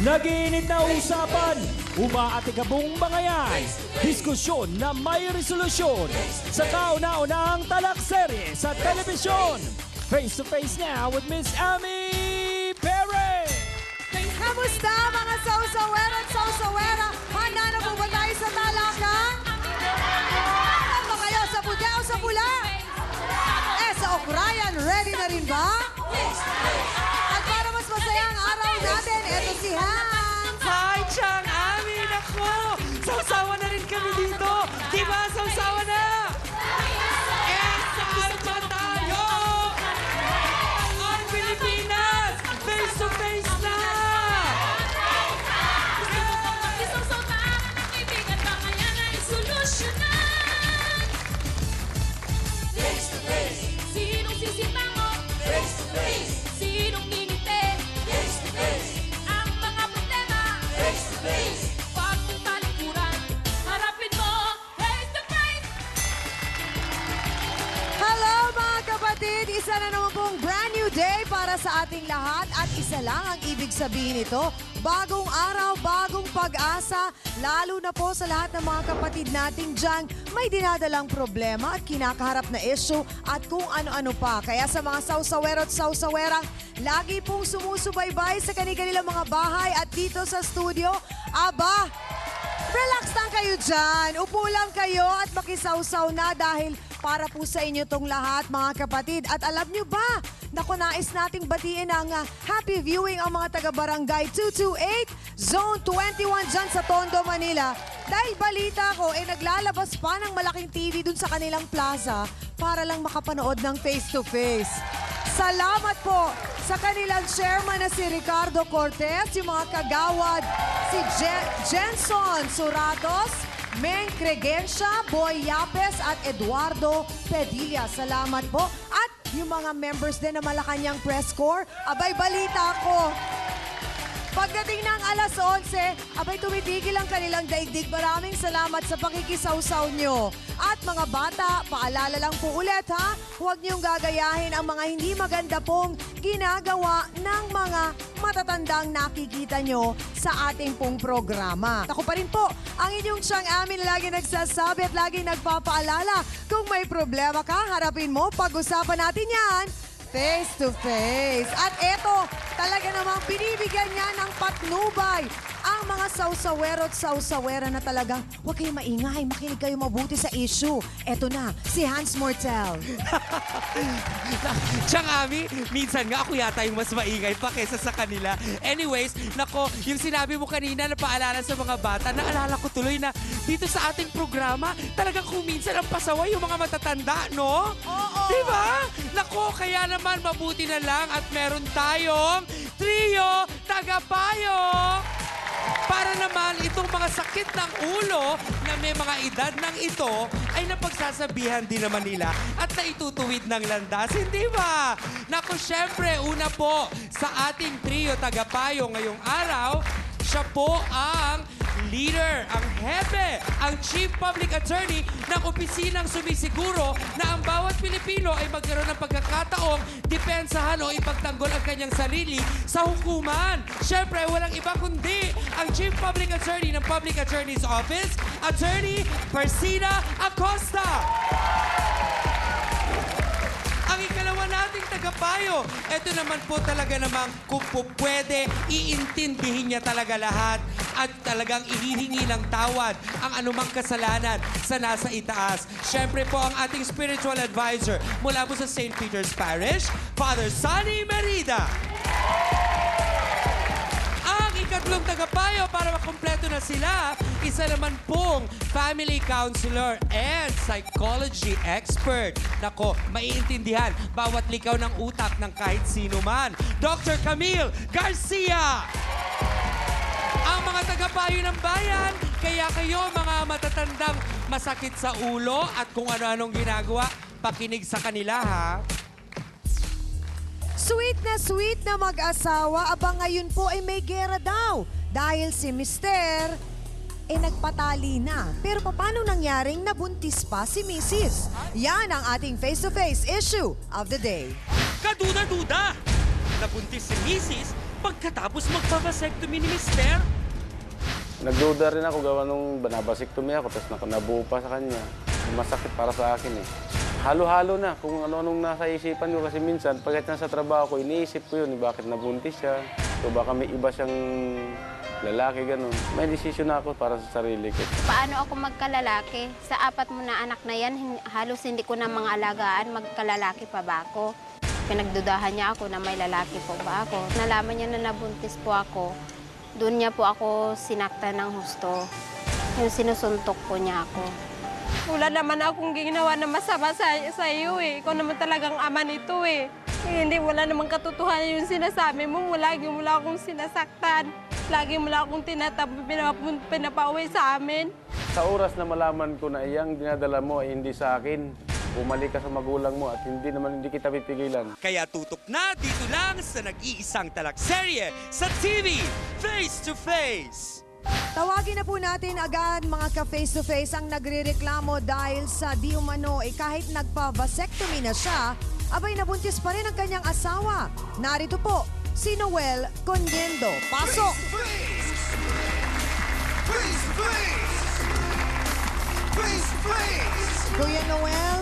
Nagiinit na usapan, umaatikabong mga yan, diskusyon na may resolusyon sa kauna-unahang talakserye sa telebisyon. Face to face now with Miss Amy Perez. Kamusta mga sausawera at sausawera? Handa na po ba tayo sa talakan? Ano ba kayo sa puti o sa pula? Sa Okrayan, ready na rin ba? At para mas masaya ang araw natin, eto si Hans. Hi, Chang Ami! Nako! Sausawa na rin kami dito! Di ba? Sausawa na! Saan ba tayo? Ang Pilipinas! Face to face na! Isausaw na ang kaibigan, bangayan ay solusyonan. Face to face. Sinong sisimango? Face to face. Sinong ngingiti? Face to face. Ang mga problema? Face to face. Huwag mong talikuran, harapin mo face to face. Hello mga kapatid! Isa na naman pong brand new day para sa ating lahat at isa lang ang ibig sabihin nito. Bagong araw, bagong pag-asa, lalo na po sa lahat ng mga kapatid nating dyan may dinadalang problema at kinakaharap na issue at kung ano-ano pa. Kaya sa mga sausawero at sausawerang lagi pong sumusubaybay sa kanilang mga bahay at dito sa studio, aba, relax lang kayo dyan. Upo lang kayo at makisawsaw na dahil para po sa inyo tong lahat, mga kapatid. At alam nyo ba, naku, nais nating batiin ang happy viewing ang mga taga-barangay 228, Zone 21 dyan sa Tondo, Manila. Dahil balita ko, naglalabas pa ng malaking TV dun sa kanilang plaza para lang makapanood ng face-to-face. Salamat po sa kanilang chairman na si Ricardo Cortez, yung mga kagawad, si Jenson Suratos, Meng Cregencia, Boy Yapes at Eduardo Pedilla. Salamat po. At yung mga members din ng Malacanang Press Corps, abay balita ko. Pagdating ng alas 11, abay tumitigil ang kanilang daigdig. Maraming salamat sa pakikisawsaw nyo. At mga bata, paalala lang po ulit ha, huwag niyong gagayahin ang mga hindi maganda pong ginagawa ng mga matatandang nakikita nyo sa ating pong programa. Ako pa rin po, ang inyong Chang Ami na lagi nagsasabi at lagi nagpapaalala, kung may problema ka, harapin mo, pag-usapan natin yan face to face. At eto, talaga namang binibigyan niya ng patnubay ang mga sausawero at sausawera na talagang huwag kayong maingay, makinig kayo mabuti sa issue. Eto na, si Hans Mortel. Chang Ami, minsan nga ako yata yung mas maingay pa kesa sa kanila. Anyways, nako, yung sinabi mo kanina na paalala sa mga bata, naalala ko tuloy na dito sa ating programa, talagang kung minsan ang pasaway yung mga matatanda, no? Oo. Diba? Nako, kaya naman mabuti na lang at meron tayong trio tagapayo. Para naman itong mga sakit ng ulo na may mga edad ng ito ay napagsasabihan din naman nila at naitutuwid ng landas, hindi ba? Naku, syempre, una po sa ating trio tagapayo ngayong araw, siya po ang leader, ang hepe, ang Chief Public Attorney ng opisinang sumisiguro na ang bawat Pilipino ay magkaroon ng pagkakataong depensahan o ipagtanggol ang kanyang sarili sa hukuman. Siyempre, walang iba kundi ang Chief Public Attorney ng Public Attorney's Office, Attorney Persina Acosta. Ang ikalawa nating tagapayo, ito naman po talaga namang kung po pwede, iintindihin niya talaga lahat at talagang ihihingi ng tawad ang anumang kasalanan sa nasa itaas. Siyempre po ang ating spiritual advisor mula po sa St. Peter's Parish, Father Sonny Merida. Ang ikatlong tagapayo para makumpleto na sila, isa naman pong family counselor and psychology expert. Nako, maiintindihan bawat likaw ng utak ng kahit sino man. Dr. Camille Garcia! Ang mga tagapayo ng bayan, kaya kayo mga matatandang masakit sa ulo at kung ano-anong ginagawa, pakinig sa kanila ha. Sweet na mag-asawa, abang ngayon po ay may gera daw. Dahil si Mister, nagpatali na. Pero paano nangyaring nabuntis pa si Mrs.? Yan ang ating face-to-face issue of the day. Kaduda-duda! Nabuntis si Mrs. pagkatapos magpa-vasectomy ni Mister? Nagduda rin ako gawa nung banabasiktomy ako, tapos nabuo pa sa kanya. Masakit para sa akin eh. Halo-halo na kung ano-anong nasa isipan ko kasi minsan, pagkat nasa trabaho ko, iniisip ko yun, bakit nabuntis siya. So baka may iba siyang lalaki, ganun. May desisyon na ako para sa sarili ko. Paano ako magkalalaki? Sa 4 mo na anak na yan, halos hindi ko na mga alagaan, magkalalaki pa ba ako? Pinagdudahan niya ako na may lalaki po ba ako. Nalaman niya na nabuntis po ako. Doon niya po ako sinakta ng husto. Yung sinusuntok po niya ako. Wala naman akong ginawa na masama sa iyo eh. Ikaw naman talagang ama nito eh. Hindi, wala namang katotohanan yung sinasabi mo. Lagi mo lang akong sinasaktan. Lagi mo lang akong pinapauwi sa amin. Sa oras na malaman ko na iyang dinadala mo ay hindi sa akin, bumalik ka sa magulang mo at hindi kita pipigilan. Kaya tutok na dito lang sa nag-iisang talakserye sa TV, Face to Face. Tawagin na po natin agad mga ka-face-to-face ang nagrereklamo dahil sa di umano kahit nagpa-vasectomy na siya, abay nabuntis pa rin ang kanyang asawa. Narito po, si Noel Condiendo. Pasok! Kuya Noel,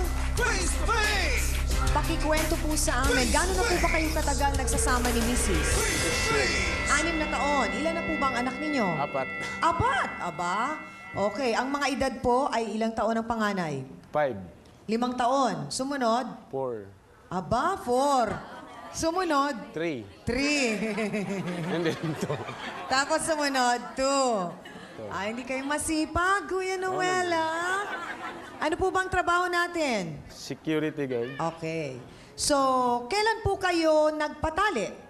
pakikwento po sa amin, gano'n na po ba kayong katagal nagsasama ni Mrs.? 6 na taon. Ilan na po ba ang anak ninyo? 4. 4? Aba? Okay. Ang mga edad po ay ilang taon ang panganay? 5. 5 taon. Sumunod? 4. Aba, 4. Sumunod? 3. 3. And then 2. Tapos sumunod, 2. Ay, hindi kayo masipag, Kuya Noel, ah. Ano po bang trabaho natin? Security guard. Okay. So, kailan po kayo nagpatali?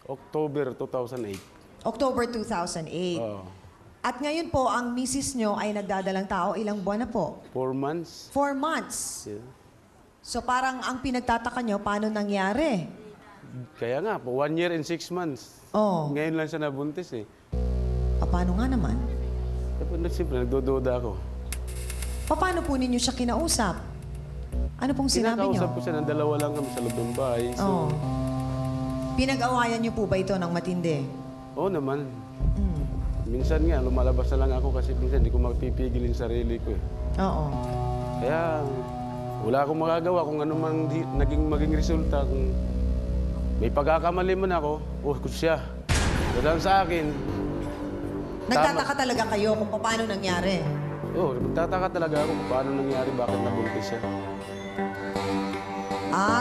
October 2008. October 2008. Oo. At ngayon po, ang misis nyo ay nagdadalang tao. Ilang buwan na po? 4 months. 4 months. Yeah. So parang ang pinagtataka nyo, paano nangyari? Kaya nga po, 1 year and 6 months. Oh, Ngayon lang siya nabuntis eh. paano nga naman? Tapos siyempre, nagdududa ako. Paano po ninyo siya kinausap? Ano pong sinabi nyo? Kinakausap ko siya ng 2 lang kami sa loob ng bahay. So, Oh. Pinag-awayan nyo po ba ito ng matindi? oo naman. Mm. Minsan nga, lumalabas na lang ako kasi minsan hindi ko mapipigilin sarili ko eh. Oo. Kaya wala akong magagawa kung ano man maging resulta. Kung may pagkakamali man ako, siya. Dahil sa akin, Nagtataka talaga kayo kung paano nangyari? magtataka talaga ako kung paano nangyari, bakit nabuntis siya.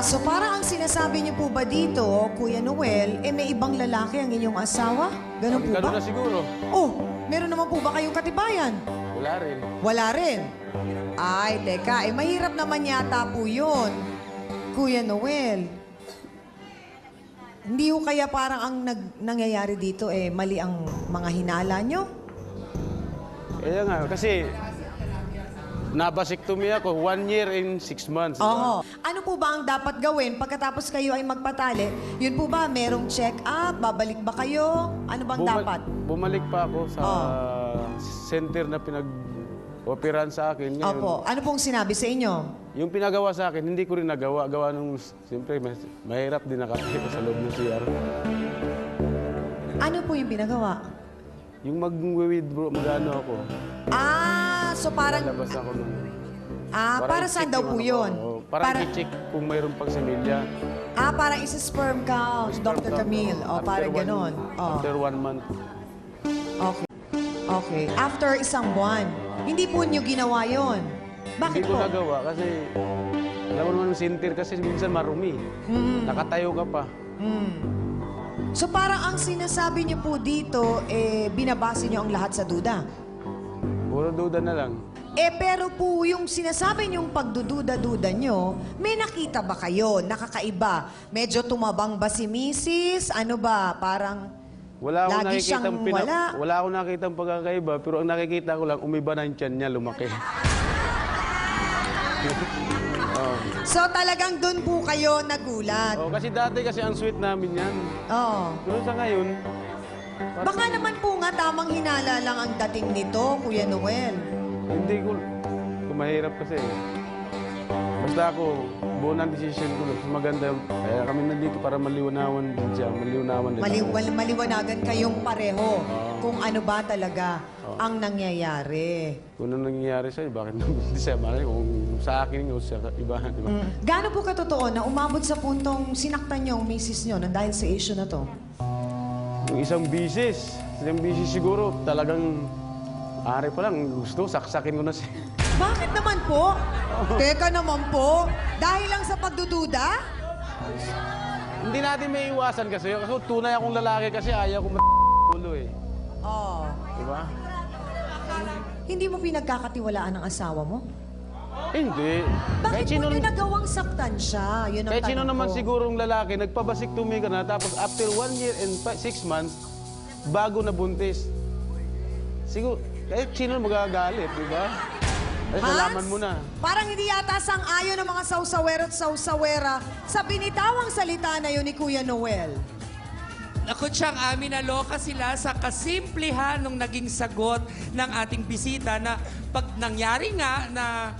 So parang ang sinasabi niyo po ba dito, Kuya Noel, may ibang lalaki ang inyong asawa? Ganun po Ganun ba? na siguro. Oh, meron naman po ba kayong katibayan? Wala rin. Wala rin. Ay, teka, mahirap naman yata po yun, Kuya Noel. Hindi ho kaya parang ang nangyayari dito, mali ang mga hinala nyo? Kaya nga, kasi nabasiktomy ako 1 year and 6 months. Oo. Ano po ba ang dapat gawin pagkatapos kayo ay magpatali? Yun po ba, merong check-up? Babalik ba kayo? Ano bang dapat? Bumalik pa ako sa center na pinag-operahan sa akin. Ngayon, Opo. Ano pong sinabi sa inyo? yung pinagawa sa akin, hindi ko rin nagawa. Gawa nung, siyempre, mahirap din nakakita sa loob ng CR. Ano po yung pinagawa? Yung mag-withdraw, mag-ano ako. So parang... Lalabas ako nun. para saan i-check daw yung po ano ko. yun? Oo, Para i-check kung mayroon pang similya. Parang isa-sperm count, Dr. Camille. Parang ganon. After 1 month. Okay. Okay. After 1 buwan. Hindi po nyo ginawa yon. Bakit Hindi ko po? nagawa kasi, alam mo naman yung center kasi minsan marumi. Nakatayo ka pa. So parang ang sinasabi nyo po dito, binabase nyo ang lahat sa duda. Puro duda na lang. Pero po yung sinasabi nyong pagdududa-duda nyo, may nakita ba kayo? Nakakaiba? Medyo tumabang ba si Mrs.? Ano ba? Parang Wala akong lagi siyang nakikitang wala? akong nakitang pagkakaiba, pero ang nakikita ko lang, umiba na yung tiyan niya, lumaki. So talagang doon po kayo nagulat? Kasi dati kasi ang sweet namin yan. Oo. Pero sa ngayon, Baka naman po nga tamang hinala lang ang dating nito, Kuya Noel. hindi ko, mahirap kasi. Basta ako, buo ng decision ko. Mas maganda. Kaya kami nandito para maliwanawan din siya. Maliwanawan din ako. Maliwanagan kayong pareho kung ano ba talaga ang nangyayari. Kung ano nangyayari sa'yo, bakit hindi siya malay? Kung sa akin, o sa iba, di ba? Gaano po katotoo na umabot sa puntong sinaktan niyo ang misis niyo nang dahil sa issue na to? Yung isang bisis siguro, talagang ari pa lang, gusto, saksakin ko na siya. Bakit naman po? Teka naman po, dahil lang sa pagdududa? Hindi natin may iwasan kasi tunay akong lalaki kasi ayaw ko ulo eh. Oh. Di ba? Hindi mo pinagkakatiwalaan ng asawa mo? Hindi. Bakit mo niyo nagawang saktan siya? Yun ang Kahit sino tanong naman ko. sigurong lalaki, nagpabasiktomy ka na, tapos after 1 year and 6 months, bago na buntis. Siguro, kahit sino magagalit, di ba? Ay, nalaman mo na. Parang hindi yata sang-ayon ng mga sausawero at sausawera sa binitawang salita na yun ni Kuya Noel. Ako siyang amin na loka sila sa kasimplihan ng naging sagot ng ating bisita na pag nangyari nga na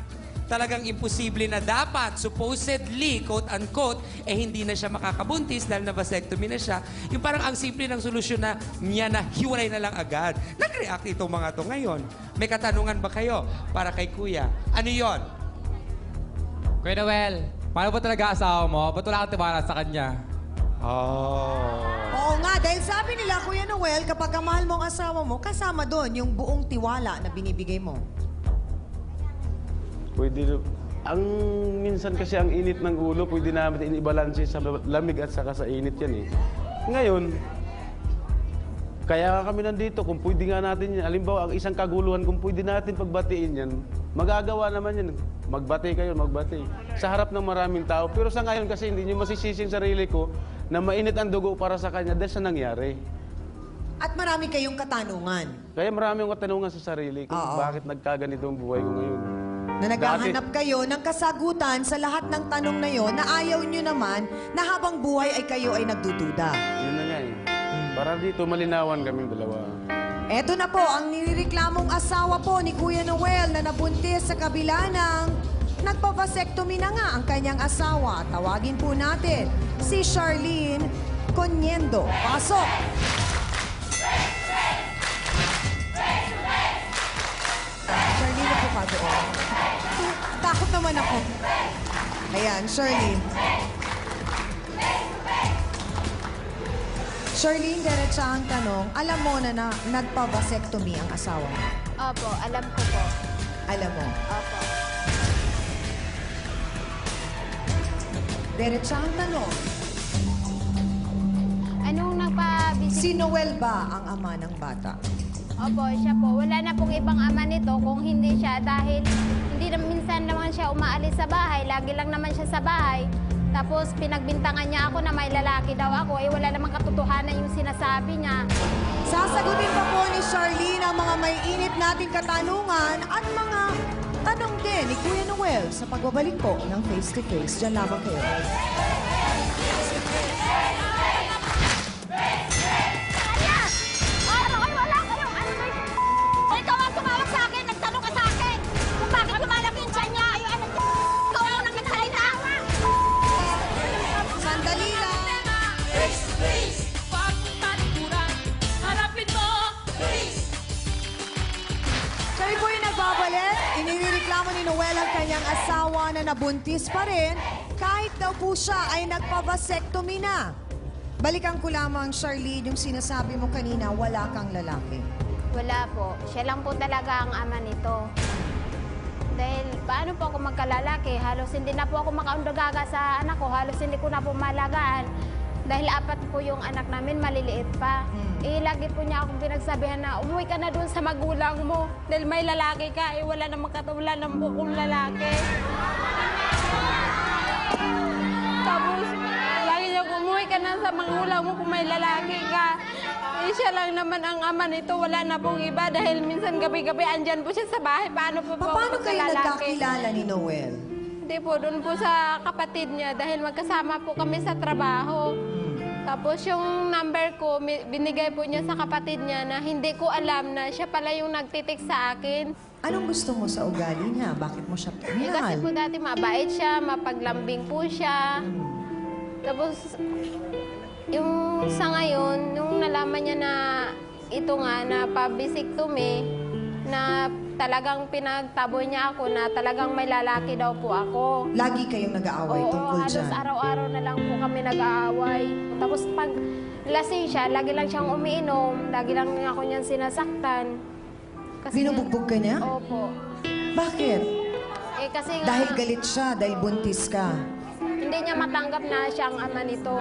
talagang imposible na dapat, supposedly, quote-unquote, eh hindi na siya makakabuntis dahil na vasectomy na siya. Yung parang ang simple ng solusyon na niya na hiwalay na lang agad. Nag-react itong mga to ngayon. May katanungan ba kayo para kay Kuya? Ano yon? Kuya Noel, paano ba talaga asawa mo? Ba't wala kang tiwala sa kanya? Oo nga, dahil sabi nila, Kuya Noel, kapag mahal mo ang asawa mo, kasama doon yung buong tiwala na binibigay mo. Pwede, ang minsan kasi ang init ng ulo, pwede namin inibalanse sa lamig at saka sa init yan eh. Ngayon, kaya kami nandito, kung pwede nga natin yan, halimbawa, ang isang kaguluhan, kung pwede natin pagbatiin yan, magagawa naman yan. Magbati kayo, magbati. Sa harap ng maraming tao. Pero sa ngayon kasi hindi nyo masisisi yung sarili ko na mainit ang dugo para sa kanya dahil sa nangyari. At marami kayong katanungan Kaya marami akong katanungan sa sarili kung Oo. bakit nagkaganito ang buhay ko ngayon. na naghahanap kayo ng kasagutan sa lahat ng tanong na yon na ayaw nyo naman na habang buhay ay kayo ay nagdududa. Yun na nga eh. Para dito malinawan kaming dalawa. Eto na po ang nireklamong asawa po ni Kuya Noel na nabuntis sa kabila ng nagpapasectomy na nga ang kanyang asawa. Tawagin po natin si Charlene Coniendo. Pasok! Charlene, po ka doon. Takot naman ako. Ayan, Charlene. Charlene, diretsa ang tanong. Alam mo na nagpa-vasectomy ang asawa mo? Opo, alam ko po. Alam mo. Opo. Diretsa ang tanong. Anong nagpa-visit? Si Noel ba ang ama ng bata? Opo, siya po. Wala na pong ibang ama nito kung hindi siya dahil hindi na minsan naman siya umaalis sa bahay. Lagi lang naman siya sa bahay. Tapos pinagbintangan niya ako na may lalaki daw ako. Eh wala namang katotohanan yung sinasabi niya. Sasagutin pa po ni Charlene ang mga may init nating katanungan at mga tanong din ni Kuya Noel sa pagbabalik po ng Face to Face. Diyan lamang kayo. Ikaw ang tumawag sa akin, nagtanong ka sa akin kung bakit lumalaki yung tiyan niya. Ay, ano, ikaw ang nagsalita. Sandali lang. Harapin mo. Kami po yung nagbabalik. Inireklamo ni Noel ang kanyang asawa na nabuntis pa rin kahit daw po siya ay nagpa-vasectomy na. Balikan ko lamang, Charlene, yung sinasabi mo kanina, wala kang lalaki. Wala po. Siya lang po talaga ang ama nito. Dahil paano po ako magkalalaki? Halos hindi na po ako makaundagaga sa anak ko. Halos hindi ko na po malagaan. Dahil 4 po yung anak namin, maliliit pa. Eh, lagi po niya akong pinagsabihan na umuwi ka na doon sa magulang mo. Dahil may lalaki ka, eh wala namang katulad ng bukong lalaki. Tapos, lagi niya umuwi ka na sa magulang mo kung may lalaki ka. Eh, siya lang naman ang ama nito. Wala na pong iba dahil minsan gabi-gabi andyan po siya sa bahay. Paano po Paano ako kayo magkalalaki? nagkakilala ni Noel? Hindi po, doon po sa kapatid niya dahil magkasama po kami sa trabaho. Tapos yung number ko, binigay po niya sa kapatid niya na hindi ko alam na siya pala yung nagtitik sa akin. Anong gusto mo sa ugali niya? Bakit mo siya Eh, kasi minahal? po dati mabait siya, mapaglambing po siya. Tapos, yung sa ngayon, nung nalaman niya na ito nga, na pa-vasectomy, na talagang pinagtaboy niya ako na talagang may lalaki daw po ako. Lagi kayong nag-aaway Oo, tungkol halos dyan. araw-araw na lang po kami nag-aaway. Tapos pag lasing siya, lagi lang siyang umiinom, lagi lang ako niyang sinasaktan. Binubugbog ka niya? Opo. Bakit? Eh kasi nga, Dahil galit siya, dahil buntis ka. hindi niya matanggap na siya ang ama nito.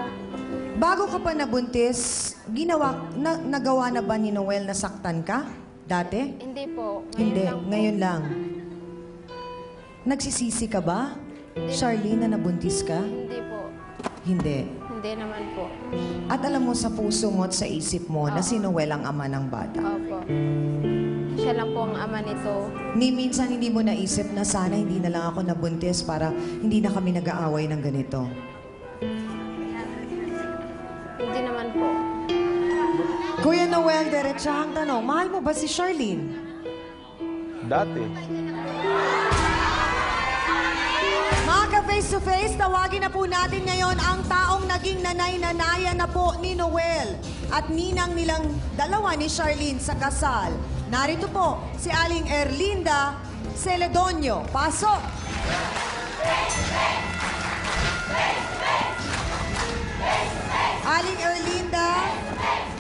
Bago ka pa nabuntis, nagawa na ba ni Noel na saktan ka? Dati? Hindi po. Hindi, lang po. ngayon lang. Nagsisisi ka ba? Charlene, na nabuntis ka? Hindi po. Hindi. Hindi naman po. At alam mo sa puso mo at sa isip mo na si Noel ang ama ng bata. Opo. Siya lang po ang ama nito. Ni minsan hindi mo naisip na sana hindi na lang ako nabuntis para hindi na kami nag-aaway ng ganito. Hindi naman po. Kuya Noel, diretsahang tanong, mahal mo ba si Charlene? Dati. Mga ka-face-to-face, tawagin na po natin ngayon ang taong naging nanay-nanaya na po ni Noel at ninang nilang dalawa ni Charlene sa kasal. Narito po si Aling Erlinda Celedonio. Pasok! Aling Erlinda,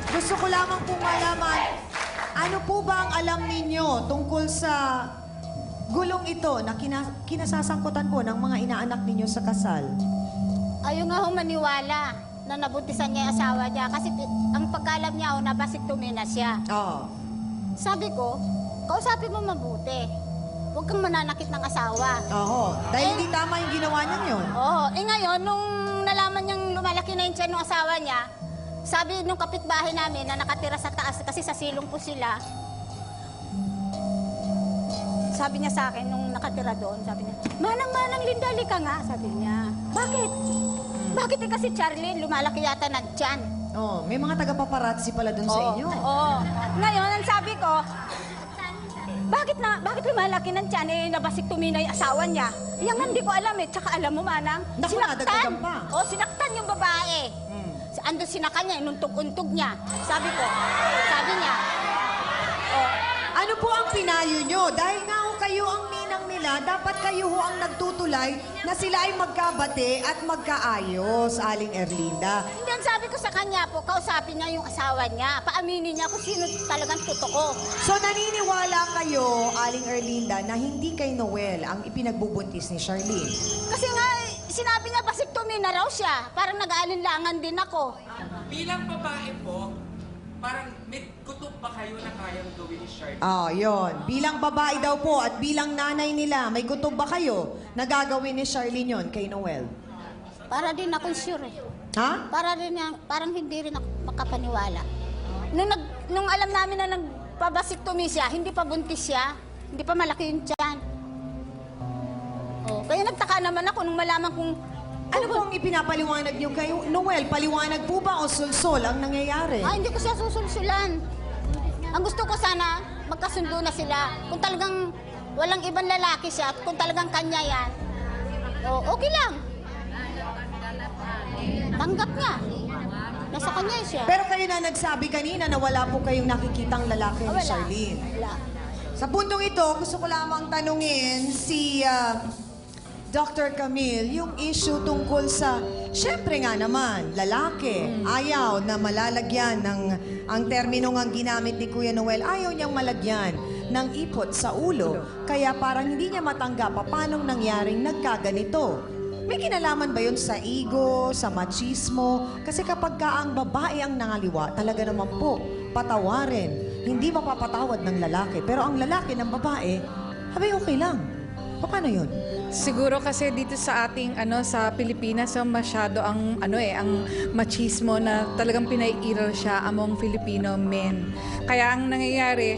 gusto ko lamang pong malaman, ano po ba ang alam ninyo tungkol sa gulong ito na kinasasangkutan po ng mga inaanak ninyo sa kasal? Ayaw nga ho maniwala na nabuntisan niya yung asawa niya kasi ang pagkalam niya ho, nabasiktomy na siya. Oo. Sabi ko, kausapin mo mabuti. Huwag kang mananakit ng asawa. Oo. Dahil hindi tama yung ginawa niya yun. Oo. Eh ngayon, nung nalaman niyang lumalaki na yung tiyan ng asawa niya, sabi nung kapitbahay namin na nakatira sa taas kasi sa silong po sila, sabi niya sa akin nung nakatira doon, sabi niya, Manang Linda, lika nga, sabi niya. Bakit? Bakit eh kasi Charlene, lumalaki yata ng tiyan. Oo. May mga taga-paparazzi pala dun sa inyo. Oo. Ngayon, ang sabi ko, bakit lumalaki ng tiyan eh, nabasiktomy na yung asawa niya? Yan nga, hindi ko alam eh. Tsaka alam mo, Manang, Naku, nadagdagan pa. O, sinaktan yung babae. Andun sinaka niya, inuntog-untog niya. Sabi niya, Ano po ang pinayo nyo? Dahil nga ho kayo ang ninang nila, dapat kayo ho ang nagtutulay na sila ay magkabate at magkaayos, Aling Erlinda. hindi ang sabi ko sa kanya po, kausapin niya yung asawa niya. Paaminin niya kung sino talagang totoo. So naniniwala kayo, Aling Erlinda, na hindi kay Noel ang ipinagbubuntis ni Charlene? Kasi nga, sinabi niya, basiktomy na raw siya. Parang nag-aalinlangan din ako. Bilang babae po, parang may kutob ba kayo na kayang gawin ni Charlene? Yon. Bilang babae daw po at bilang nanay nila, may kutob ba kayo na gagawin ni Charlene yon kay Noel? Para din ako sure eh. Ha? Parang hindi rin ako makapaniwala. Nung alam namin na nagpabasiktomy siya, hindi pa buntis siya, hindi pa malaki yung tiyan. Oh, kaya nagtaka naman ako nung malaman kung Ano pong ipinapaliwanag niyo kay Noel? Paliwanag po ba o sulsol ang nangyayari? hindi ko siya susulsulan. Ang gusto ko sana, magkasundo na sila. Kung talagang walang ibang lalaki siya, at kung talagang kanya yan, okay lang. Tanggap niya. Nasa kanya siya. Pero kayo na nagsabi kanina na wala po kayong nakikitang lalaki ni Wala. Charlene. Wala. Sa puntong ito, gusto ko lamang tanungin si Dr. Camille, yung issue tungkol sa, syempre nga naman, lalaki, ayaw na malalagyan ng, ang terminong ang ginamit ni Kuya Noel, ayaw niyang malagyan ng ipot sa ulo. Kaya parang hindi niya matanggap paanong nangyaring nagkaganito. May kinalaman ba yun sa ego, sa machismo? Kasi kapag ka ang babae ang nangaliwa, talaga naman po, patawarin. Hindi mapapatawad ng lalaki. Pero ang lalaki ng babae, abay okay lang. Paano yun? Siguro kasi dito sa ating sa Pilipinas masyado ang ang machismo na talagang pinaiiral siya among Filipino men. Kaya ang nangyayari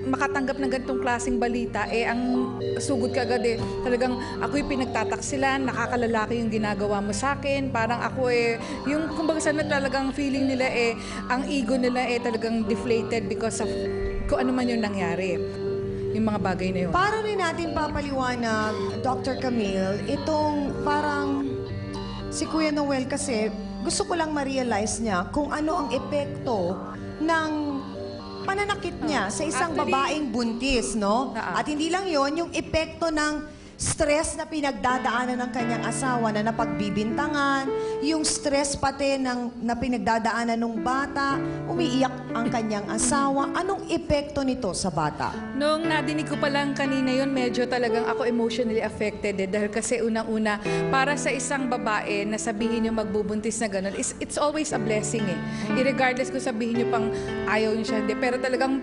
makatanggap ng ganitong klaseng balita, ang sugod ka agad talagang ako'y pinagtataksilan, nakakalalaki yung ginagawa mo sa akin, parang ako yung kumbaga sana talagang feeling nila ang ego nila talagang deflated because of kung ano man yung nangyari. Yung mga bagay na yun. Para rin natin papaliwanag, Dr. Camille, itong parang si Kuya Noel kasi gusto ko lang ma-realize niya kung ano ang epekto ng pananakit niya sa isang Actually, babaeng buntis, no? At hindi lang yon, yung epekto ng stress na pinagdadaanan ng kanyang asawa na napagbibintangan, yung stress pati na pinagdadaanan ng bata, umiiyak ang kanyang asawa. Anong epekto nito sa bata? Nung nadinig ko pa lang kanina yun, medyo talagang ako emotionally affected dahil kasi unang-una, para sa isang babae na sabihin nyo magbubuntis na gano'n, it's always a blessing Irregardless kung sabihin nyo pang ayaw nyo siya, hindi. Pero talagang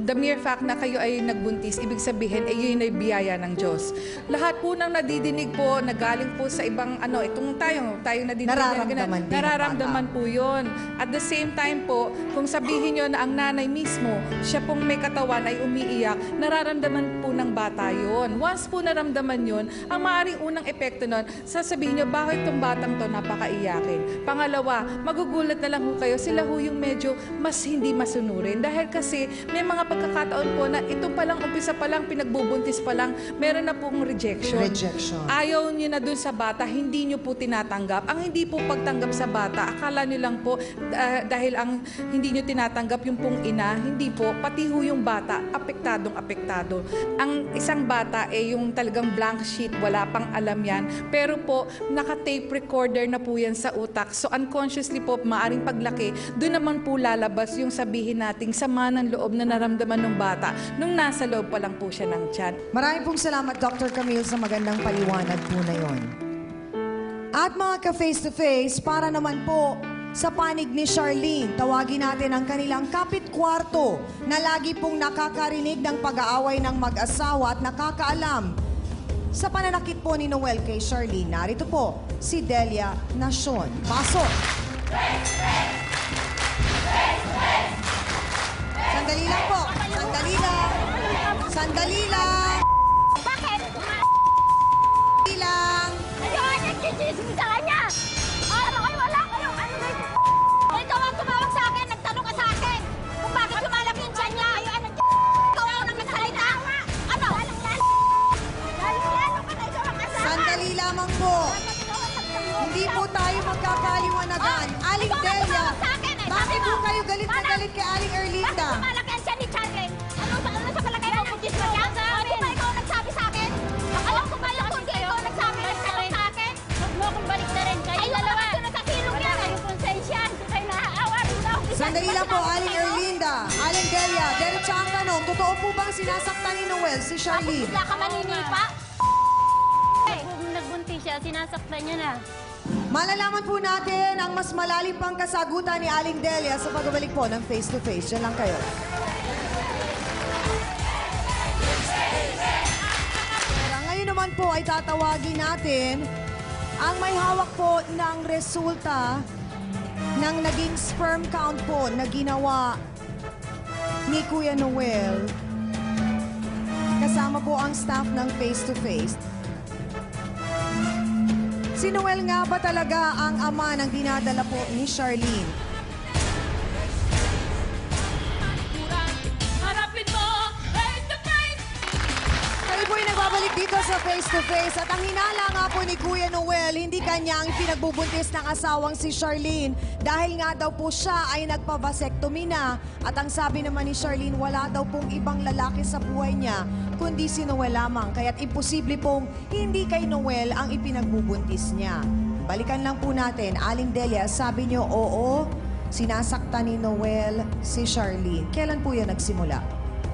the mere fact na kayo ay nagbuntis, ibig sabihin, yun ay biyaya ng Diyos. Lahat po ng nadidinig po, nagaling po sa ibang, itong tayong nadidinig. Nararamdaman po yun. At the same time po, kung sabihin nyo na ang nanay mismo, siya pong may katawan ay umiiyak, nararamdaman po ng bata yun. Once po naramdaman yun, ang maaaring unang epekto nun, sasabihin nyo, bakit itong batang to napakaiyakin? Pangalawa, magugulat na lang ho kayo, sila ho yung medyo mas hindi masunurin. Dahil kasi may mga pagkakataon po na ito palang umpisa pa lang, pinagbubuntis pa lang, meron na pong rejection. Ayaw nyo na dun sa bata, hindi nyo po tinatanggap. Ang hindi po pagtanggap sa bata, akala nyo lang po dahil ang hindi nyo tinatanggap yung pong ina, hindi po, pati ho yung bata, apektado. Ang isang bata yung talagang blank sheet, wala pang alam yan. Pero po, naka-tape recorder na po yan sa utak. So unconsciously po, maaring paglaki, doon naman po lalabas yung sabihin nating sama ng loob na naramdaman ng bata nung nasa loob pa lang po siya ng tiyan. Maraming pong salamat, Dr. Camille, sa magandang paliwanag po na yon. At mga ka-face-to-face, para naman po sa panig ni Charlene, tawagin natin ang kanilang kapit-kwarto na lagi pong nakakarinig ng pag-aaway ng mag-asawa at nakakaalam sa pananakit po ni Noel kay Charlene. Narito po si Delia Nacion. Pasok! Sandali lang po. Sandali lang. Bakit? Sandali lang. Ayun, nagchichismis sa kanya! Alam ko, wala kayong ano na ito. Ikaw ang tumawag sa akin, nagtanong ka sa akin kung bakit lumalaki yung tiyan niya. Ikaw ang nagsalita. Ano? Lalo ka na ikaw ang asawa. Sandali lamang po. Hindi po tayo magkakaliwanagan. Aling Delia, bakit po kayo galit na galit kay Aling Erlinda? Bakit lumalaki ang tiyan ni Charlene? Ano sa palagay mo? Buntis ba siya? O, di ba ikaw ang nagsabi sa akin? Alam ko ba yung kundi ikaw ang nagsabi sa akin? Huwag mo akong balik na rin. Kayo dalawa. Ay, wala ka sa silong yan. Wala kayong konsensya. Hindi kayo naaawa. Sandali lang po, Aling Erlinda. Aling Delia, diretso ang tanong. Totoo po bang sinasaktan ni Noel si Charlene? Bigla ka maninipa? Kung nagbuntis siya, sinasaktan niya na. Malalaman po natin ang mas malalim pang kasagutan ni Aling Delia sa pagbabalik po ng Face to Face. Diyan lang kayo. Ngayon naman po ay tatawagin natin ang may hawak po ng resulta ng naging sperm count po na ginawa ni Kuya Noel. Kasama po ang staff ng Face to Face. Si Noel nga ba talaga ang ama ng dinadala po ni Charlene? Harapin mo, face to face. Kayo po ay nagbabalik dito sa Face to Face at ang hinala nga po ni Kuya Noel, hindi kanya ang pinagbubuntis ng asawang si Charlene dahil nga daw po siya ay nagpa-vasectomy na at ang sabi naman ni Charlene, wala daw pong ibang lalaki sa buhay niya kundi si Noel lamang. Kaya't imposible pong hindi kay Noel ang ipinagbubuntis niya. Balikan lang po natin, Aling Delia, sabi niyo, oo, sinasaktan ni Noel si Charlene. Kailan po yan nagsimula?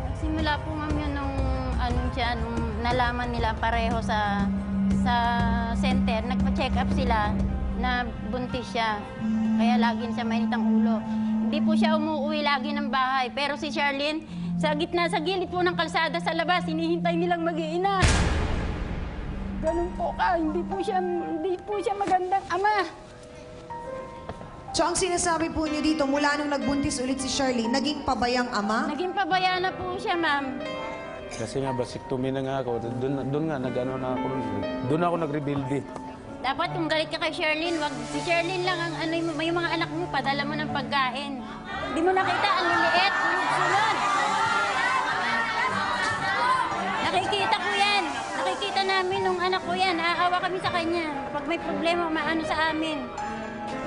Nagsimula po ma'am yun nung nung nalaman nila pareho sa center. Nagpa-check up sila na buntis siya. Kaya laging siya mainit ang ulo. Hindi po siya umuwi lagi ng bahay. Pero si Charlene, sa gilid po ng kalsada sa labas, hinihintay nilang mag-iina. Ganun po ka, hindi po siya magandang ama. So ang sinasabi po niyo dito, mula nung nagbuntis ulit si Charlene, naging pabayang ama? Naging pabaya na po siya, ma'am. Kasi nga, vasectomy na nga ako. Doon nga, nag-ano na ako. Doon ako nag-rebuild. Dapat kung galit ka kay Sherlyn, wag si Sherlyn lang ang ano, yung mga anak mo, padala mo ng pagkain. Hindi mo nakita, ang liliit, sunod-sunod. Nakikita ko yan. Nakikita namin nung anak ko yan. Aawa kami sa kanya. Pag may problema, maano sa amin.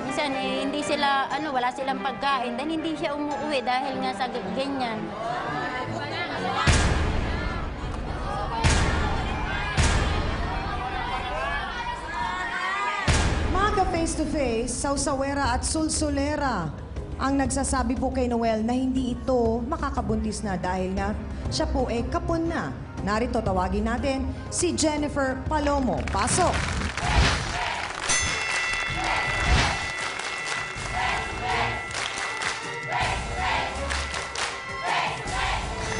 Minsan, hindi sila, wala silang pagkain. Dahil hindi siya umuwi dahil nga sa ganyan. Mga face-to-face, Sausawera at Sulsulera ang nagsasabi po kay Noel na hindi ito makakabuntis na dahil nga siya po ay kapon na. Narito, tawagin natin si Jennifer Palomo. Pasok!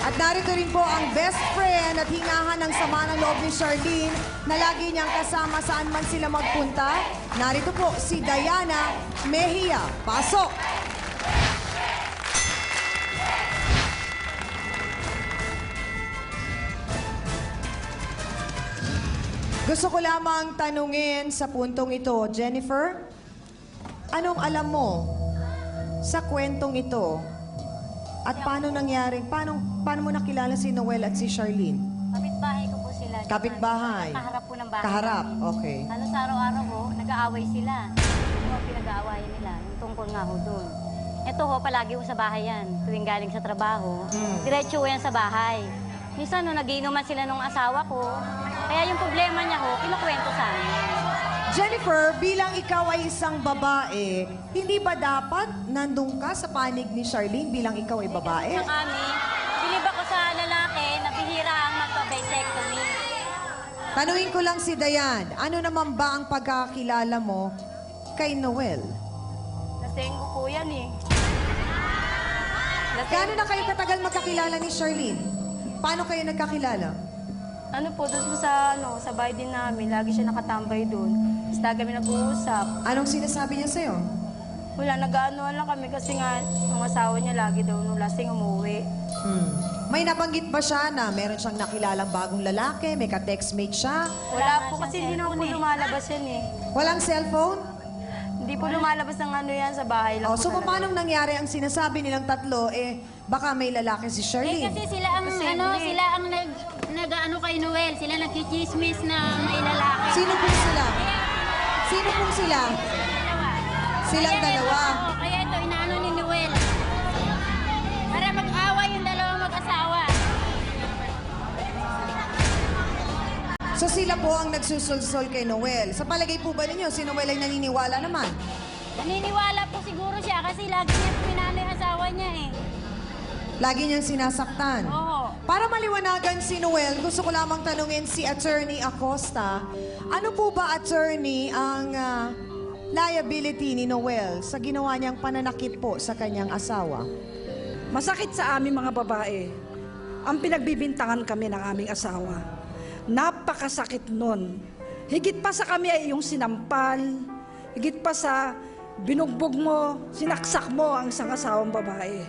At narito rin po ang best friend at hingahan ng sama ng loob ni Charlene na lagi niyang kasama saan man sila magpunta. Narito po si Diana Mejia. Pasok! Gusto ko lamang tanungin sa puntong ito, Jennifer, anong alam mo sa kwentong ito? At paano nangyari? Paano mo nakilala si Noel at si Charlene? Kapitbahay ko po sila. Kapitbahay? Kaharap po ng bahay. Kaharap, okay. Halos araw-araw ho, nag-aaway sila. Ito ang pinag-aawayan nila, yung tungkol nga ho doon. Ito ho, palagi ho sa bahay yan. Tuwing galing sa trabaho, diretso ho yan sa bahay. Minsan, nagiinuman sila nung asawa ko. Kaya yung problema niya ho, kinukwento sa amin. Jennifer, bilang ikaw ay isang babae, hindi ba dapat nandun ka sa panig ni Charlene bilang ikaw ay babae? Sa kami, bilib ako sa lalaki na bihira ang magpa-bisectomy. Tanungin ko lang si Dayan, ano naman ba ang pagkakilala mo kay Noel? Lasenggo po yan eh. Gaano na kayo katagal magkakilala ni Charlene? Paano kayo nagkakilala? Ano po, doon po sa bahay din namin, lagi siya nakatambay doon. Tapos lagi kami nag-uusap. Anong sinasabi niya sa'yo? Wala, nag-aanoan lang kami kasi nga, yung asawa niya lagi daw nung lasing umuwi. May nabanggit ba siya na meron siyang nakilalang bagong lalaki? May ka-textmate siya? Wala po kasi hindi naman po lumalabas yan eh. Walang cellphone? Hindi po lumalabas ng ano yan sa bahay lang Oh, po so talaga. paano nangyari ang sinasabi nilang tatlo, baka may lalaki si Eh, Charlene? kasi sila ang, sila ang nag-ano kay Noel. Sila nagkichismis na may lalaki. Sino po sila? Sino po sila? Silang dalawa. Oo, kaya ito, inaano ni Noel. Para mag-away yung dalawang mag-asawa. So sila po ang nagsusulsol kay Noel. Sa palagay po ba ninyo, si Noel ay naniniwala naman? Naniniwala po siguro siya kasi lagi niya pinano yung asawa niya eh. Lagi niyang sinasaktan. Oo. Para maliwanagan si Noel, gusto ko lamang tanungin si Attorney Acosta. Ano po ba, Attorney, ang liability ni Noel sa ginawa niyang pananakit po sa kanyang asawa? Masakit sa aming mga babae. Ang pinagbibintangan kami ng aming asawa. Napakasakit nun. Higit pa sa kami ay iyong sinampal. Higit pa sa binugbog mo, sinaksak mo ang isang asawang babae.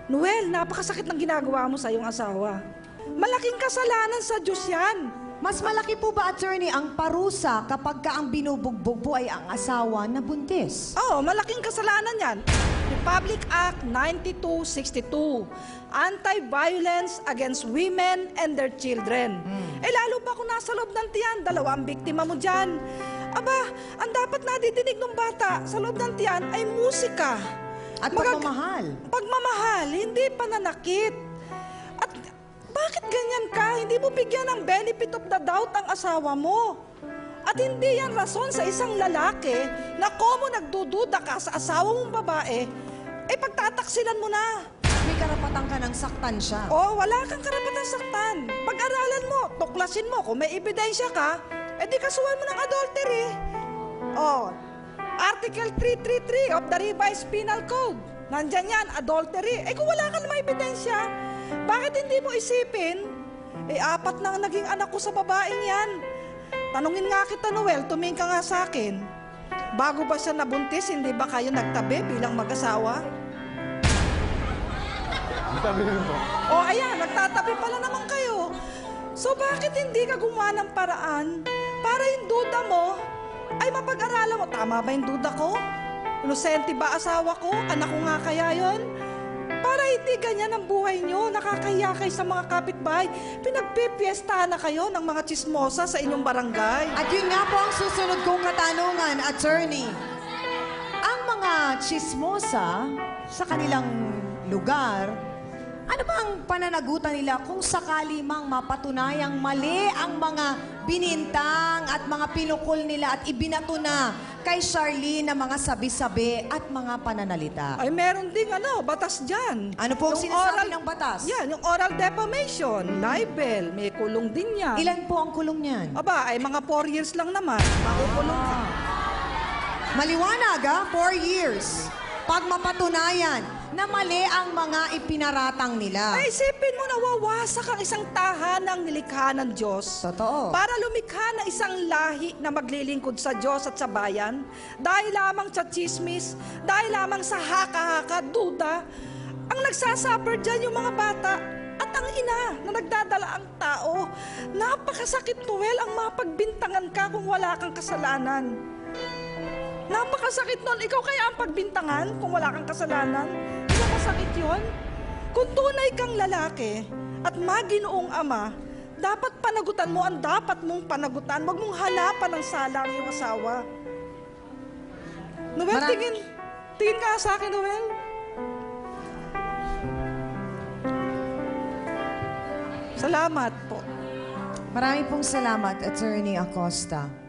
Noel, napakasakit ng ginagawa mo sa iyong asawa. Malaking kasalanan sa Diyos yan. Mas malaki po ba, Attorney, ang parusa kapag ka ang binubugbog po ay ang asawa na buntis? Oo, malaking kasalanan yan. Republic Act 9262, Anti-Violence Against Women and Their Children. Eh lalo pa kung nasa loob ng tiyan, dalawa ang biktima mo dyan. Aba, ang dapat nadidinig ng bata sa loob ng tiyan ay musika. At pagmamahal. Pagmamahal, hindi pananakit. At bakit ganyan ka? Hindi mo bigyan ng benefit of the doubt ang asawa mo. At hindi yan rason sa isang lalaki na komo nagdududa ka sa asawa mong babae, eh pagtataksilan mo na. May karapatan ka ng saktan siya. Oh, wala kang karapatan saktan. Pag-aralan mo, tuklasin mo, kung may ebidensya ka, eh di kasuhan mo ng adultery. Oh, Article 333 of the Revised Penal Code. Nandyan yan, adultery. Eh kung wala ka na may ebidensya, bakit hindi mo isipin? Eh 4 na ang naging anak ko sa babaeng yan. Tanungin nga kita, Noel, tumingin ka nga sa akin. Bago ba siya nabuntis, hindi ba kayo nagtabi bilang mag-asawa? O ayan, nagtatabi pala naman kayo. So bakit hindi ka gumawa ng paraan para yung duda mo ay mapag-aralan mo? Tama ba yung duda ko? Inosente ba asawa ko? Anak ko nga kaya yon? Para hindi ganyan ang buhay nyo, nakakahiya kayo sa mga kapitbahay. Pinagpipiestahan na kayo ng mga chismosa sa inyong barangay. At yun nga po ang susunod kong katanungan, attorney. Ang mga chismosa sa kanilang lugar, ano ba ang pananagutan nila kung sakali mang mapatunayang mali ang mga binintang at mga pinukol nila at ibinato na kay Charlene na mga sabi-sabi at mga pananalita? Ay, meron ding batas dyan. Ano po ang sinasabi ng batas? Yan, yung oral defamation, libel, may kulong din yan. Ilan po ang kulong niyan? Aba, ay mga 4 years lang naman. Makukulong ka. Maliwanag 4 years. Pag mapatunayan na mali ang mga ipinaratang nila. Ay, isipin mo, nawawasak ang isang tahanang nilikha ng Diyos. Totoo. Para lumikha ng isang lahi na maglilingkod sa Diyos at sa bayan. Dahil lamang sa chismis, dahil lamang sa haka-haka, duda. Ang nagsasuffer dyan yung mga bata at ang ina na nagdadala ang tao. Napakasakit, Noel, ang mapagbintangan ka kung wala kang kasalanan. Napakasakit nun. Ikaw kaya ang pagbintangan kung wala kang kasalanan? Di ba masakit yun? Kung tunay kang lalaki at maginoong ama, dapat panagutan mo ang dapat mong panagutan. Huwag mong hanapan ng sala ang iyong asawa. Noel, tingin ka sa akin, Noel. Salamat po. Marami pong salamat, Attorney Acosta.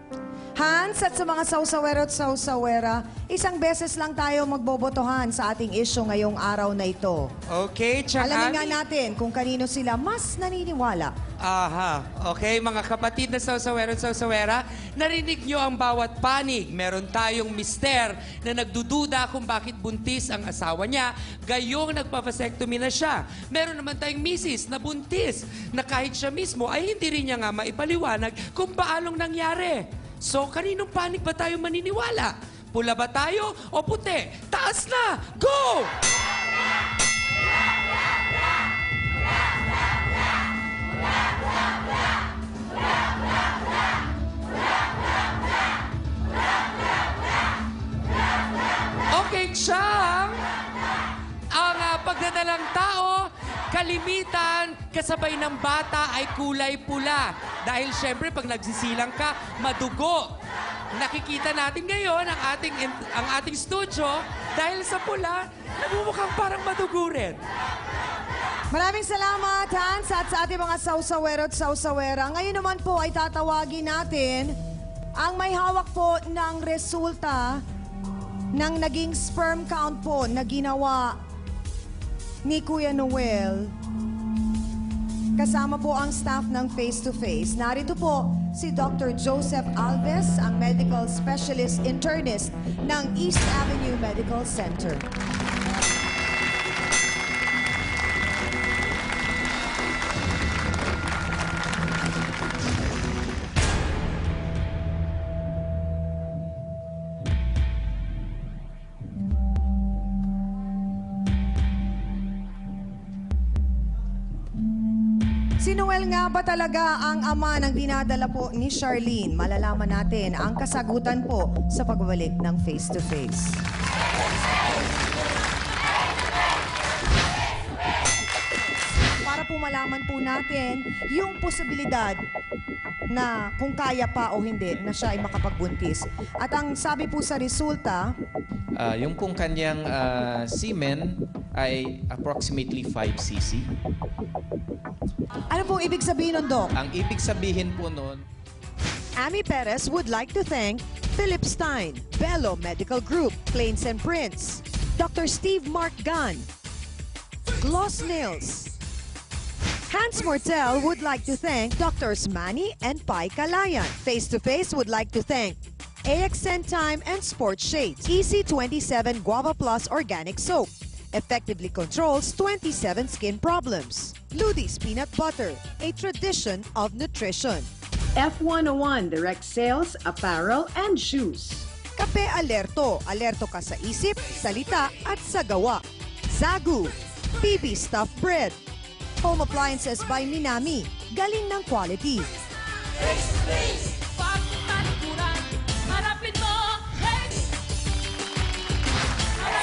Hans, at sa mga sausawero at sausawera, isang beses lang tayo magbobotohan sa ating issue ngayong araw na ito. Okay, Chang Alamin nga Ami. natin kung kanino sila mas naniniwala. Aha. Okay, mga kapatid na sausawero at sausawera, narinig nyo ang bawat panig. Meron tayong mister na nagdududa kung bakit buntis ang asawa niya, gayong nagpa-vasectomy na siya. Meron naman tayong misis na buntis, na kahit siya mismo ay hindi rin niya nga maipaliwanag kung paanong nangyari. So, kaninong panig ba tayo maniniwala? Pula ba tayo o puti? Taas na! Go! Okay, Chang! Ang pagdadalang tao, kalimitan, kasabay ng bata ay kulay pula. Dahil syempre, pag nagsisilang ka, madugo. Nakikita natin ngayon ang ating studio, dahil sa pula, namumukhang parang madugo rin. Maraming salamat, Hans, at sa ating mga sausawero at sausawera. Ngayon naman po ay tatawagin natin ang may hawak po ng resulta ng naging sperm count po na ginawa ni Kuya Noel. Kasama po ang staff ng Face to Face. Narito po si Dr. Joseph Alves, ang medical specialist internist ng East Avenue Medical Center. Si Noel nga ba talaga ang ama ng dinadala po ni Charlene? Malalaman natin ang kasagutan po sa pagbabalik ng Face to Face. Para po malaman po natin yung posibilidad na kung kaya pa o hindi na siya ay makapagbuntis. At ang sabi po sa resulta, yung pong kanyang semen ay approximately 5 cc. ano pong ibig sabihin nun, Doc? Ang ibig sabihin po nun, Amy Perez would like to thank Philip Stein, Bello Medical Group, Plains and Prince, Dr. Steve Mark Gunn, Gloss Nails. Hans Mortel would like to thank Drs. Manny and Pai Kalayan. Face to Face would like to thank AXN Time and Sports Shades. EC27 Guava Plus Organic Soap. Effectively controls 27 skin problems. Ludi's Peanut Butter, a tradition of nutrition. F101 direct sales, apparel, and shoes. Kape Alerto. Alerto ka sa isip, salita at sa gawa. Zagu. PB Stuffed Bread. Home Appliances by Minami. Galing ng quality.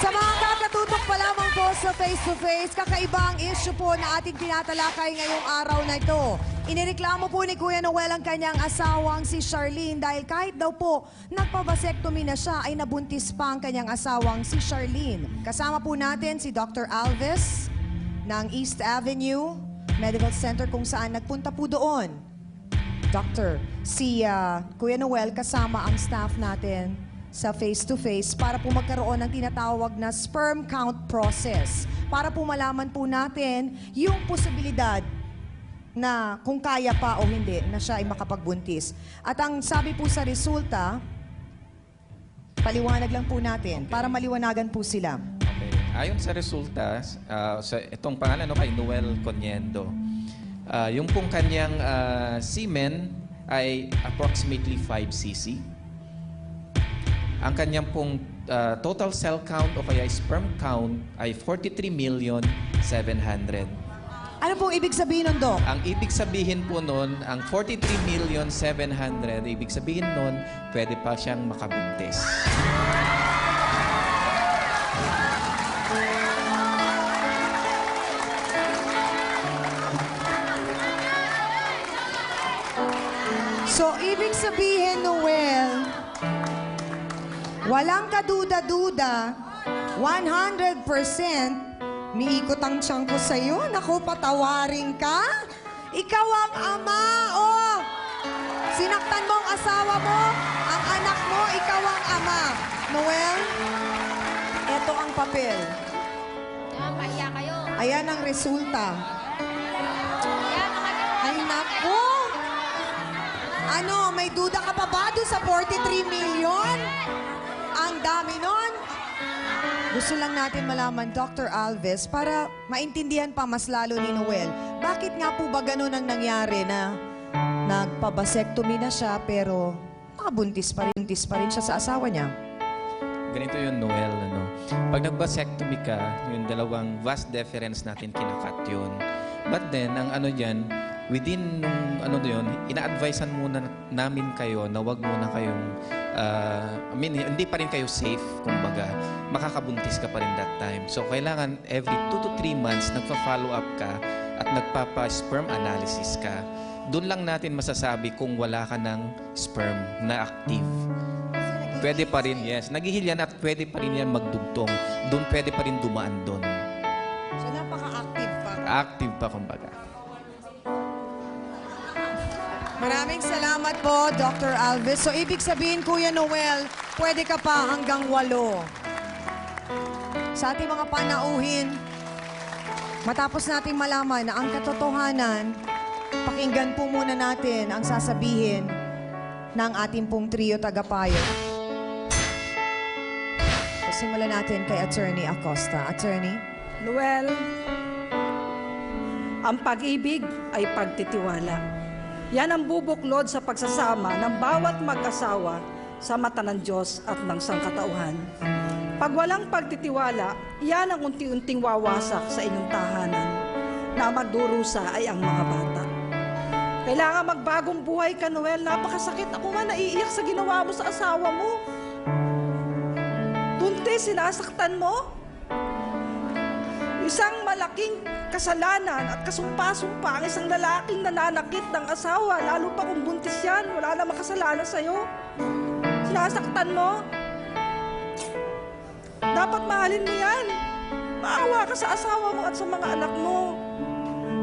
Sa mga kakatutok pa lamang po sa Face to Face, kakaiba ang issue po na ating tinatalakay ngayong araw na ito. Inireklamo po ni Kuya Noel ang kanyang asawang si Charlene dahil kahit daw po nagpa-vasectomy na siya ay nabuntis pa ang kanyang asawang si Charlene. Kasama po natin si Dr. Alves ng East Avenue Medical Center kung saan nagpunta po doon. Doctor, si Kuya Noel kasama ang staff natin sa face-to-face para po magkaroon ng tinatawag na sperm count process. Para po malaman po natin yung posibilidad na kung kaya pa o hindi na siya ay makapagbuntis. At ang sabi po sa resulta, paliwanag lang po natin para maliwanagan po sila. Okay. Ayon sa resulta, sa itong pangalan kay Noel Coniendo, yung pong kanyang semen ay approximately 5 cc. Ang kanyang pong total cell count o kaya sperm count ay 43,700,000. Ano pong ibig sabihin nun, Doc? Ang ibig sabihin po nun, ang 43,700,000, ibig sabihin nun, pwede pa siyang makabuntis. So, ibig sabihin, Noel, walang kaduda-duda, 100%, miikot ang tiyan ko sa'yo. Naku, patawarin ka. Ikaw ang ama, oh! Sinaktan mo ang asawa mo, ang anak mo, ikaw ang ama. Noel, eto ang papel. Mahiya kayo. Ayan ang resulta. Ay, naku! Ano, may duda ka pa ba doon sa 43 million? Ang dami nun. Gusto lang natin malaman, Dr. Alves, para maintindihan pa mas lalo ni Noel, bakit nga po ba ganun ang nangyari na nagpa-vasectomy na siya pero nakabuntis pa rin siya sa asawa niya? Ganito yun, Noel. Pag nag-vasectomy ka, yung dalawang vas deferens natin, kinakat yun. But then, ang ano dyan, within nung yun, ina-advisean muna namin kayo na wag muna kayong, hindi pa rin kayo safe, kumbaga. Makakabuntis ka pa rin that time. So, kailangan every 2 to 3 months, nagpa-follow up ka at nagpapa-sperm analysis ka. Doon lang natin masasabi kung wala ka ng sperm na active. Pwede pa rin, yes. Naghihil yan at pwede pa rin yan magdugtong. Doon pwede pa rin dumaan doon. So, napaka-active pa. Active pa, kumbaga. Maraming salamat po, Dr. Alves. So, ibig sabihin, Kuya Noel, pwede ka pa hanggang 8. Sa ating mga panauhin, matapos nating malaman na ang katotohanan, pakinggan po muna natin ang sasabihin ng ating pong trio tagapayo. So, simulan natin kay Attorney Acosta. Attorney? Noel, ang pag-ibig ay pagtitiwala. Yan ang bubuklod sa pagsasama ng bawat mag-asawa sa mata ng Diyos at ng sangkatauhan. Pag walang pagtitiwala, yan ang unti-unting wawasak sa inyong tahanan. Na magdurusa ay ang mga bata. Kailangan magbagong buhay ka, Noel. Napakasakit. Ako nga naiiyak sa ginawa mo sa asawa mo. Tunti, sinasaktan mo. Isang malaking kasalanan at kasumpa-sumpa ang isang lalaking nananakit ng asawa, lalo pa kung buntis yan, wala namang kasalanan sa'yo. Sinasaktan mo. Dapat mahalin mo yan. Maawa ka sa asawa mo at sa mga anak mo.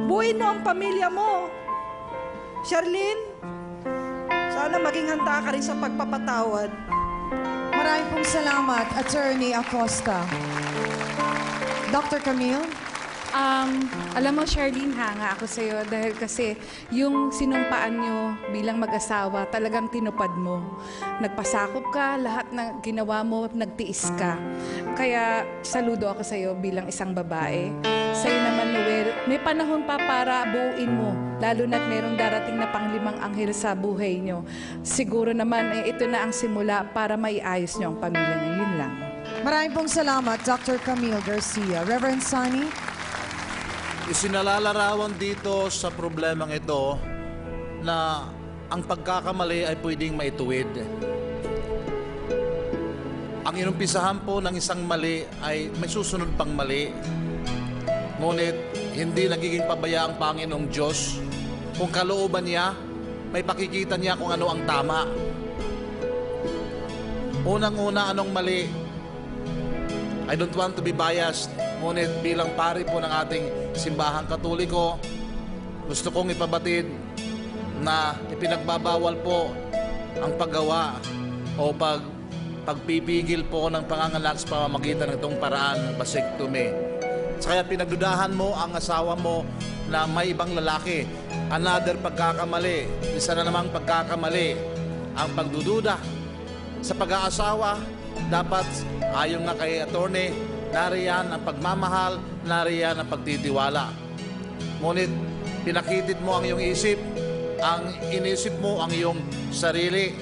Buuin mo ang pamilya mo. Charlene, sana maging handa ka rin sa pagpapatawad. Maraming pong salamat, Attorney Acosta. Dr. Camille? Alam mo, Charlene, hanga ako sa'yo dahil kasi yung sinumpaan nyo bilang mag-asawa, talagang tinupad mo. Nagpasakop ka, lahat ng ginawa mo, nagtiis ka. Kaya saludo ako sa'yo bilang isang babae. Sa'yo naman, Noel, may panahon pa para buuin mo, lalo na't merong darating na panglimang anghel sa buhay nyo. Siguro naman, ito na ang simula para maiayos nyo ang pamilya nyo. Yun lang. Maraming pong salamat, Dr. Camille Garcia. Reverend Sunny? Isinalalarawan dito sa problemang ito na ang pagkakamali ay pwedeng maituwid. Ang inumpisahan po ng isang mali ay may susunod pang mali. Ngunit hindi nagiging pabaya ang Panginoong Diyos. Kung kalooban niya, may pakikita niya kung ano ang tama. Unang-una, anong mali? I don't want to be biased, ngunit bilang pari po ng ating simbahang Katoliko, gusto kong ipabatid na ipinagbabawal po ang paggawa o pagpipigil po ng panganganak sa pamamagitan ng itong paraan ng vasectomy. Kaya pinagdudahan mo ang asawa mo na may ibang lalaki. Another pagkakamali, isa na namang pagkakamali, ang pagdududa sa pag-aasawa. Dapat, ayon nga kay attorney, nariyan ang pagmamahal, nariyan ang pagtitiwala. Ngunit, pinakitid mo ang iyong isip, ang inisip mo ang iyong sarili.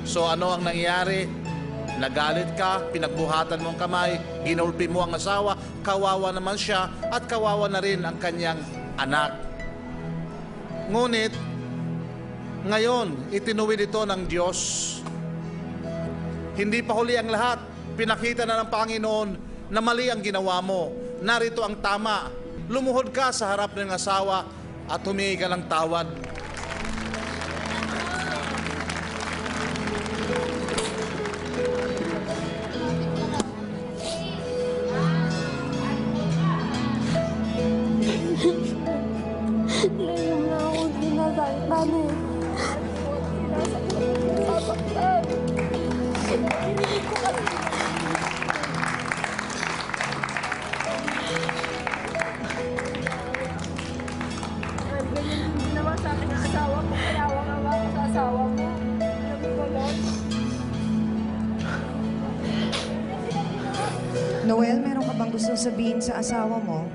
So ano ang nangyari? Nagalit ka, pinagbuhatan mo ang kamay, ginulpi mo ang asawa, kawawa naman siya at kawawa na rin ang kanyang anak. Ngunit, ngayon, itinuwid ito ng Diyos. Hindi pa huli ang lahat. Pinakita na ng Panginoon na mali ang ginawa mo. Narito ang tama. Lumuhod ka sa harap ng asawa at humingi ka ng tawad. Ngayon na ako sinasaktan eh. Sinasaktan. Hindi ko kasi. Ganyan din naman sa akin ang asawa ko. Kaya wag ako sa asawa mo. Sabi ko lang. Noel, meron ka bang gusto sabihin sa asawa mo?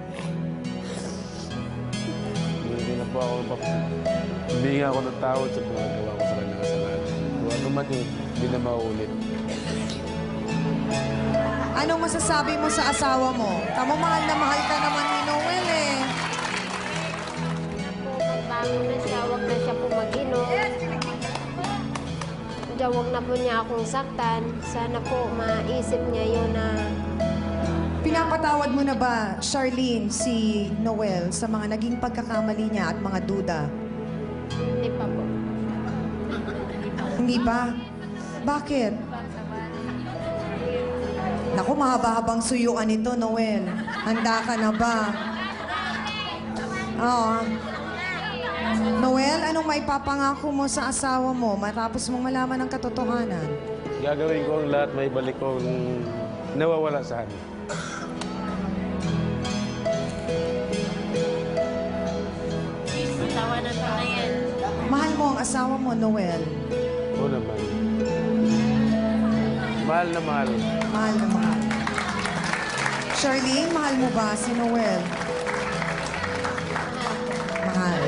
Hindi na po ako hindi nga ako natawad sa paggawa ko sa kanyang kasalanan. Kung ano man yun, hindi na mauulit. Anong masasabi mo sa asawa mo? Tamo, mahal na mahal ka naman ni Noel eh. Bago na siya, wag na siya po mag-inom. Huwag na po niya akong saktan. Sana po maisip niya yun na Pinapatawad mo na ba, Charlene, si Noel sa mga naging pagkakamali niya at mga duda? hindi pa po. Hindi pa? Bakit? Naku, mahaba-habang suyuan ito, Noel. Handa ka na ba? Oo. Noel, anong maipapangako mo sa asawa mo matapos mong malaman ang katotohanan? Gagawin ko ang lahat, may balik ko nawawala sa akin. Tawanan ko na yan. Mahal mo ang asawa mo, Noel. Oo naman. Mahal na mahal. Mahal na mahal. Charlene, mahal mo ba si Noel? Mahal.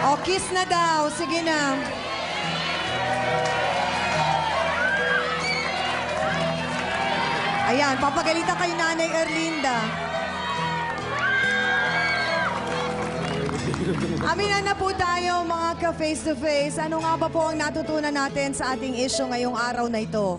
O, kiss na daw. Sige na. Ayan, papagalitan kay Nanay Erlinda. Aminan na po tayo mga ka-face-to-face. Ano nga ba po ang natutunan natin sa ating issue ngayong araw na ito?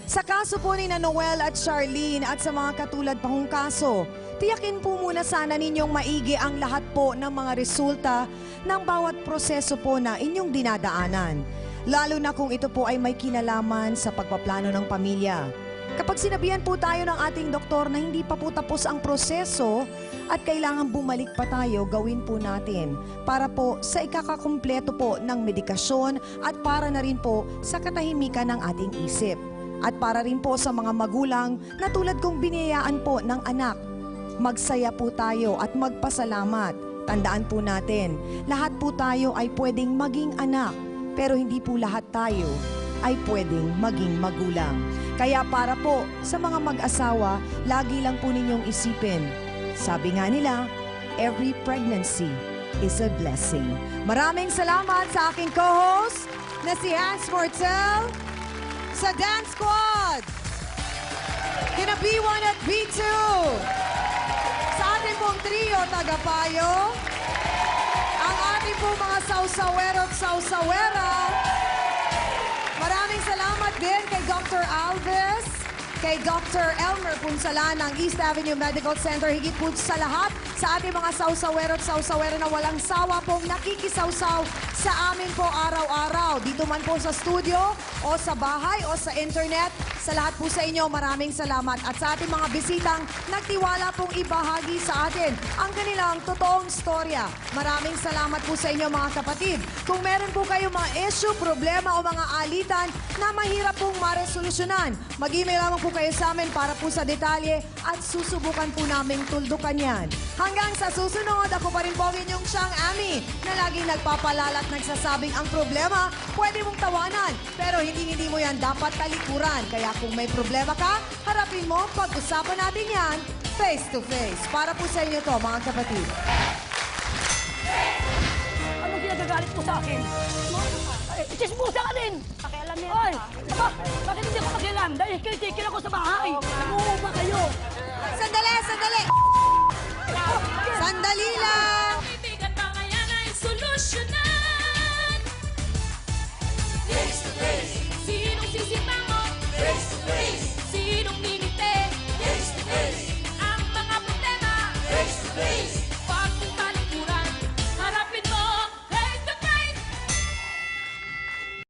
Sa kaso po ni Noel at Charlene at sa mga katulad pa hong kaso, tiyakin po muna sana ninyong maigi ang lahat po ng mga resulta ng bawat proseso po na inyong dinadaanan. Lalo na kung ito po ay may kinalaman sa pagpaplano ng pamilya. Kapag sinabihan po tayo ng ating doktor na hindi pa po tapos ang proseso at kailangan bumalik pa tayo, gawin po natin para po sa ikakakumpleto po ng medikasyon at para na rin po sa katahimikan ng ating isip. At para rin po sa mga magulang na tulad kong biniyayaan po ng anak, magsaya po tayo at magpasalamat. Tandaan po natin, lahat po tayo ay pwedeng maging anak, pero hindi po lahat tayo ay pwedeng maging magulang. Kaya para po sa mga mag-asawa, lagi lang po ninyong isipin, sabi nga nila, every pregnancy is a blessing. Maraming salamat sa aking co-host na si Hans Mortel sa Dance Squad. Kina B1 at B2. Sa ating pong trio, tagapayo. Ang ating pong mga sausawero at sausawera. Maraming salamat din kay Dr. Alves, kay Dr. Elmer Punsala ng East Avenue Medical Center. Higit po sa lahat sa ating mga sausawero at sausawera na walang sawa pong nakikisawsaw sa amin po araw-araw. Dito man po sa studio o sa bahay o sa internet. Sa lahat po sa inyo, maraming salamat. At sa ating mga bisitang nagtiwala pong ibahagi sa atin ang kanilang totoong storya. Maraming salamat po sa inyo mga kapatid. Kung meron po kayong mga issue, problema o mga alitan na mahirap pong maresolusyonan, mag-email lamang po kayo sa amin para po sa detalye at susubukan po naming tuldukan yan. Hanggang sa susunod, ako pa rin po ang inyong siyang Ami na laging nagpapalala at nagsasabing ang problema, pwede mong tawanan, pero hindi mo yan dapat talikuran. Kaya kung may problema ka, harapin mo, pag-usapan natin yan face to face. Para po sa inyo to, mga kapatid. Anong ginagagalit mo sa akin? Chismosa ka din! Pakialam yan. Oy! Aba, bakit hindi ako pakialam? Dahil kinikil ako sa bahay. Nag-uuma kayo. Sandali, sandali! Sandali lang! Kaibigan, bangayan ay solusyon